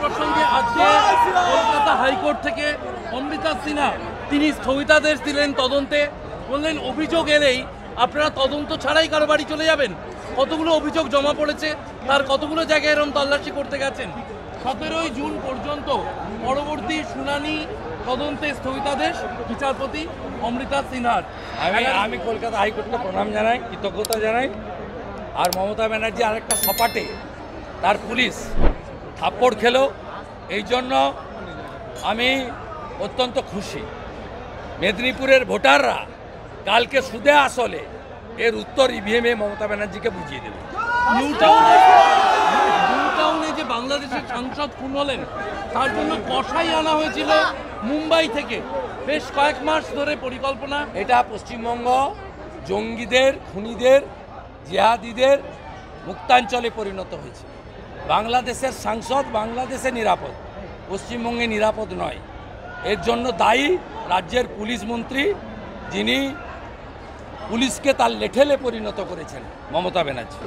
প্রসঙ্গে আজকে কলকাতা হাইকোর্ট থেকে অমৃতা সিনহা তিনি স্থগিতাদেশ দিলেন তদন্তে, বললেন অভিযোগ এলেই আপনারা তদন্ত ছাড়াই কারো বাড়ি চলে যাবেন। কতগুলো অভিযোগ জমা পড়েছে, তার কতগুলো জায়গায় এরকম তল্লাশি করতে গেছেন। 17ই জুন পর্যন্ত পরবর্তী শুনানি তদন্তে স্থগিতাদেশ বিচারপতি অমৃতা সিনহার। আমি কলকাতা হাইকোর্টকে প্রণাম জানাই, কৃতজ্ঞতা জানাই। আর মমতা ব্যানার্জি আরেকটা সপাটে তার পুলিশ থাপ্পড় খেলো, এই জন্য আমি অত্যন্ত খুশি। মেদিনীপুরের ভোটাররা কালকে সুদে আসলে এর উত্তর ইভিএমে মমতা ব্যানার্জিকে বুঝিয়ে দেবে। নিউ টাউনে যে বাংলাদেশের সাংসদ খুন হলেন তার জন্য কসাই আনা হয়েছিল মুম্বাই থেকে, বেশ কয়েক মাস ধরে পরিকল্পনা। এটা পশ্চিমবঙ্গ জঙ্গিদের, খুনিদের, জিহাদিদের মুক্তাঞ্চলে পরিণত হয়েছে। বাংলাদেশের সাংসদ বাংলাদেশে নিরাপদ, পশ্চিমবঙ্গে নিরাপদ নয়। এর জন্য দায়ী রাজ্যের পুলিশ মন্ত্রী, যিনি পুলিশকে তার লেঠেলে পরিণত করেছেন, মমতা ব্যানার্জি।